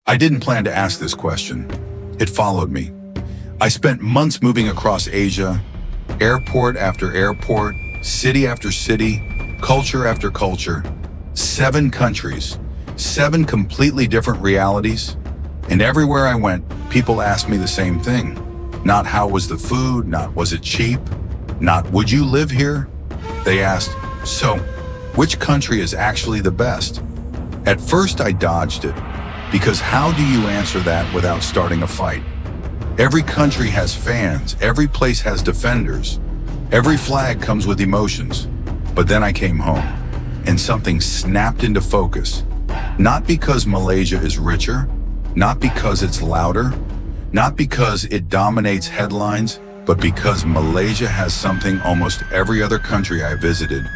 I didn't plan to ask this question. It followed me. I spent months moving across Asia, airport after airport, city after city, culture after culture, 7 countries, 7 completely different realities. And everywhere I went, people asked me the same thing. Not how was the food, not was it cheap, not would you live here? They asked, so, which country is actually the best? At first I dodged it, because how do you answer that without starting a fight? Every country has fans, every place has defenders, every flag comes with emotions. But then I came home, and something snapped into focus. Not because Malaysia is richer, not because it's louder, not because it dominates headlines, but because Malaysia has something almost every other country I visited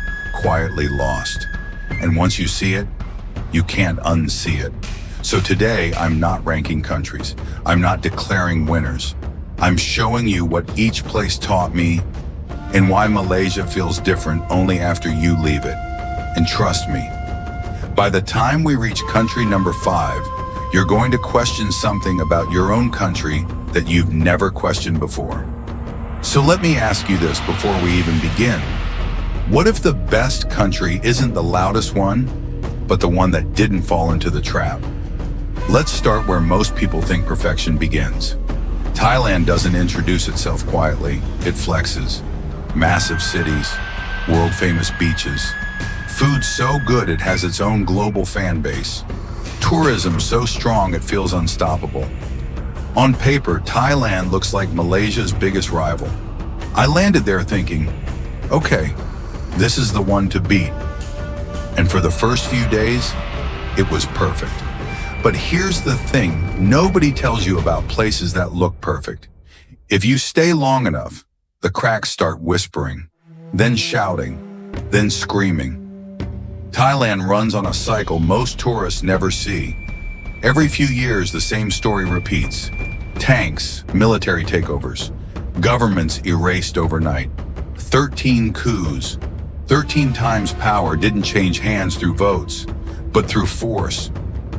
quietly lost. And once you see it, you can't unsee it. So today, I'm not ranking countries. I'm not declaring winners. I'm showing you what each place taught me and why Malaysia feels different only after you leave it. And trust me, by the time we reach country number 5, you're going to question something about your own country that you've never questioned before. So let me ask you this before we even begin. What if the best country isn't the loudest one, but the one that didn't fall into the trap? Let's start where most people think perfection begins. Thailand doesn't introduce itself quietly, it flexes. Massive cities, world-famous beaches, food so good it has its own global fan base, tourism so strong it feels unstoppable. On paper, Thailand looks like Malaysia's biggest rival. I landed there thinking, okay, this is the one to beat. And for the first few days, it was perfect. But here's the thing, nobody tells you about places that look perfect. If you stay long enough, the cracks start whispering, then shouting, then screaming. Thailand runs on a cycle most tourists never see. Every few years, the same story repeats. Tanks, military takeovers, governments erased overnight. 13 coups, 13 times power didn't change hands through votes, but through force.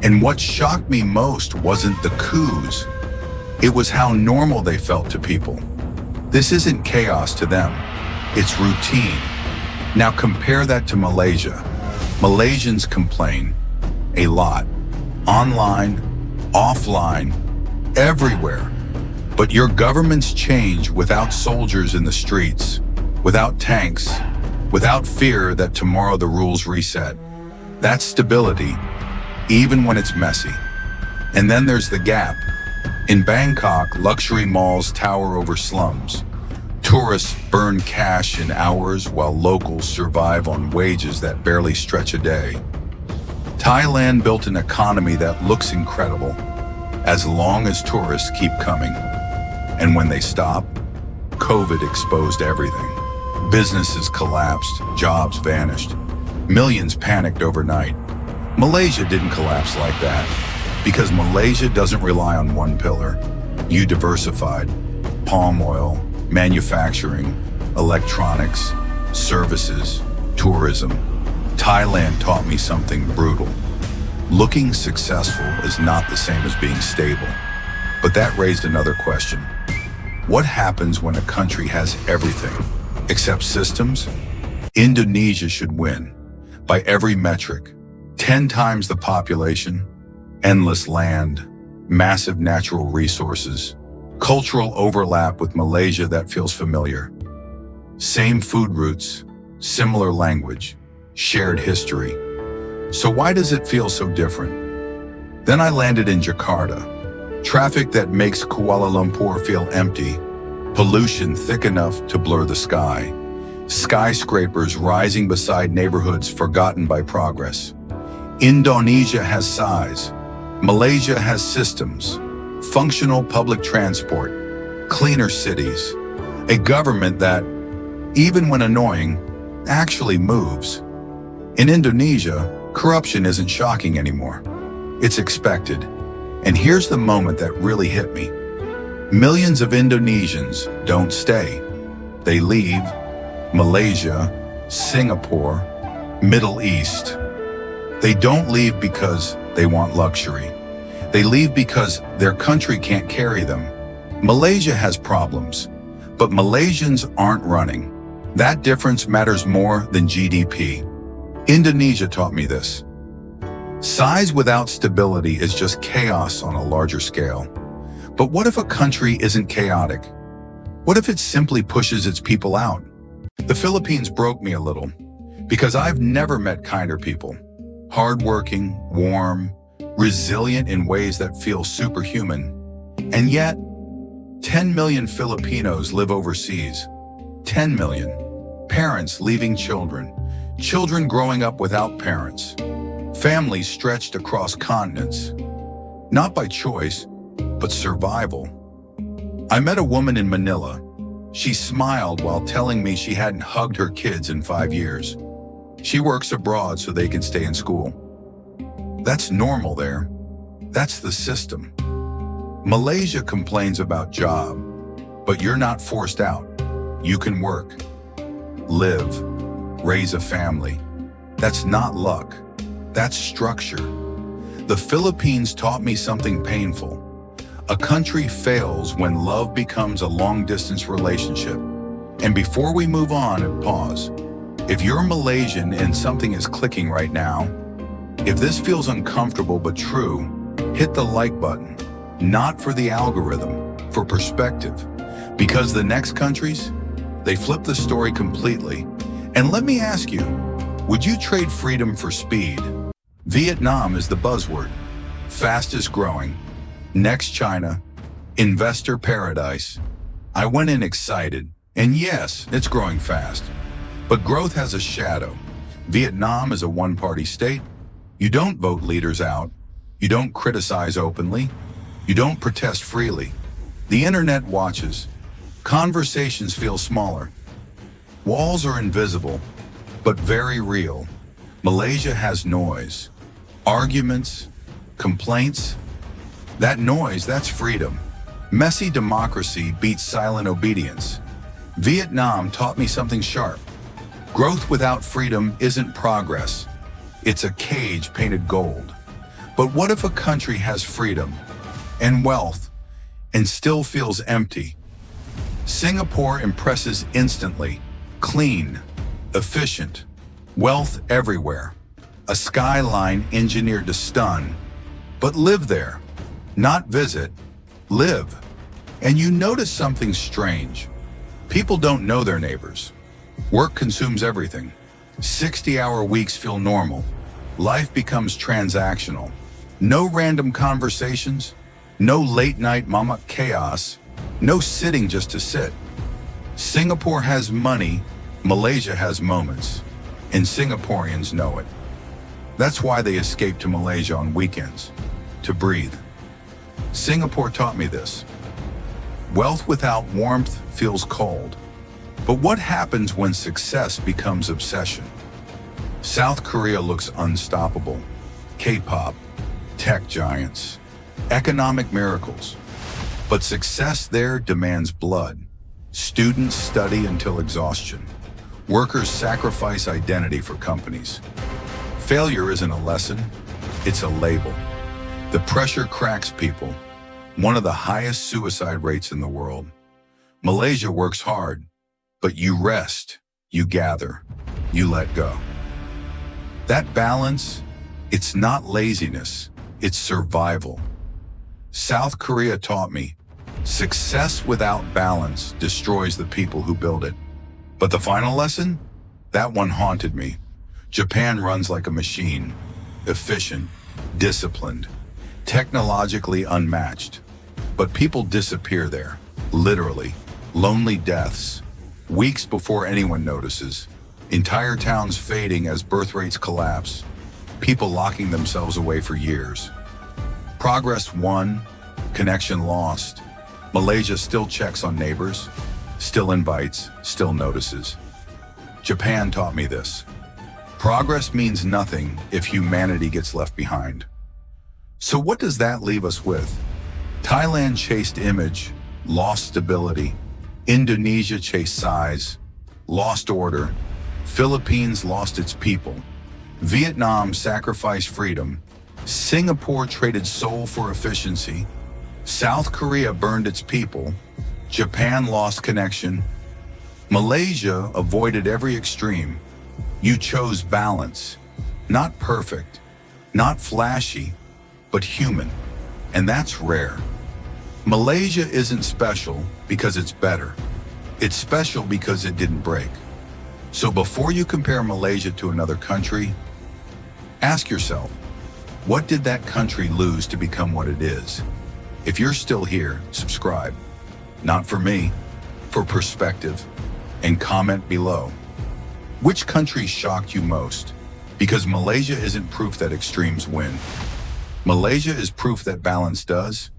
And what shocked me most wasn't the coups. It was how normal they felt to people. This isn't chaos to them, it's routine. Now compare that to Malaysia. Malaysians complain a lot. Online, offline, everywhere. But your governments change without soldiers in the streets, without tanks, without fear that tomorrow the rules reset. That's stability, even when it's messy. And then there's the gap. In Bangkok, luxury malls tower over slums. Tourists burn cash in hours while locals survive on wages that barely stretch a day. Thailand built an economy that looks incredible, as long as tourists keep coming. And when they stop, COVID exposed everything. Businesses collapsed, jobs vanished. Millions panicked overnight. Malaysia didn't collapse like that, because Malaysia doesn't rely on one pillar. You diversified. Palm oil, manufacturing, electronics, services, tourism. Thailand taught me something brutal. Looking successful is not the same as being stable. But that raised another question. What happens when a country has everything, except systems? Indonesia should win, by every metric. 10 times the population, endless land, massive natural resources, cultural overlap with Malaysia that feels familiar. Same food routes, similar language, shared history. So why does it feel so different? Then I landed in Jakarta. Traffic that makes Kuala Lumpur feel empty, pollution thick enough to blur the sky, skyscrapers rising beside neighborhoods forgotten by progress. Indonesia has size, Malaysia has systems, functional public transport, cleaner cities, a government that, even when annoying, actually moves. In Indonesia, corruption isn't shocking anymore. It's expected. And here's the moment that really hit me. Millions of Indonesians don't stay. They leave Malaysia, Singapore, Middle East. They don't leave because they want luxury. They leave because their country can't carry them. Malaysia has problems, but Malaysians aren't running. That difference matters more than GDP. Indonesia taught me this. Size without stability is just chaos on a larger scale. But what if a country isn't chaotic? What if it simply pushes its people out? The Philippines broke me a little, because I've never met kinder people. Hardworking, warm, resilient in ways that feel superhuman. And yet, 10 million Filipinos live overseas. 10 million. Parents leaving children. Children growing up without parents. Families stretched across continents. Not by choice, but survival. I met a woman in Manila. She smiled while telling me she hadn't hugged her kids in 5 years. She works abroad so they can stay in school. That's normal there. That's the system. Malaysia complains about job, but you're not forced out. You can work, live, raise a family. That's not luck. That's structure. The Philippines taught me something painful. A country fails when love becomes a long-distance relationship. And before we move on, pause. If you're Malaysian and something is clicking right now, if this feels uncomfortable but true, hit the like button. Not for the algorithm, for perspective. Because the next countries, they flip the story completely. And let me ask you, would you trade freedom for speed? Vietnam is the buzzword. Fastest growing. Next China. Investor paradise. I went in excited. And yes, it's growing fast. But growth has a shadow. Vietnam is a one-party state. You don't vote leaders out. You don't criticize openly. You don't protest freely. The internet watches. Conversations feel smaller. Walls are invisible, but very real. Malaysia has noise. Arguments, complaints. That noise, that's freedom. Messy democracy beats silent obedience. Vietnam taught me something sharp. Growth without freedom isn't progress. It's a cage painted gold. But what if a country has freedom and wealth and still feels empty? Singapore impresses instantly. Clean, efficient, wealth everywhere. A skyline engineered to stun. But live there, not visit, live. And you notice something strange. People don't know their neighbors. Work consumes everything. 60-hour weeks feel normal. Life becomes transactional. No random conversations, no late-night mama chaos, no sitting just to sit. Singapore has money, Malaysia has moments, and Singaporeans know it. That's why they escape to Malaysia on weekends, to breathe. Singapore taught me this. Wealth without warmth feels cold. But what happens when success becomes obsession? South Korea looks unstoppable. K-pop, tech giants, economic miracles. But success there demands blood. Students study until exhaustion. Workers sacrifice identity for companies. Failure isn't a lesson, it's a label. The pressure cracks people. One of the highest suicide rates in the world. Malaysia works hard, but you rest, you gather, you let go. That balance, it's not laziness, it's survival. South Korea taught me, success without balance destroys the people who build it. But the final lesson? That one haunted me. Japan runs like a machine, efficient, disciplined, technologically unmatched. But people disappear there, literally. Lonely deaths, weeks before anyone notices. Entire towns fading as birth rates collapse. People locking themselves away for years. Progress won, connection lost. Malaysia still checks on neighbors, still invites, still notices. Japan taught me this. Progress means nothing if humanity gets left behind. So what does that leave us with? Thailand chased image, lost stability. Indonesia chased size, lost order. Philippines lost its people. Vietnam sacrificed freedom. Singapore traded soul for efficiency. South Korea burned its people. Japan lost connection. Malaysia avoided every extreme. You chose balance. Not perfect, not flashy, but human. And that's rare. Malaysia isn't special because it's better. It's special because it didn't break. So before you compare Malaysia to another country, ask yourself, what did that country lose to become what it is? If you're still here, subscribe. Not for me, for perspective, and comment below. Which country shocked you most? Because Malaysia isn't proof that extremes win. Malaysia is proof that balance does.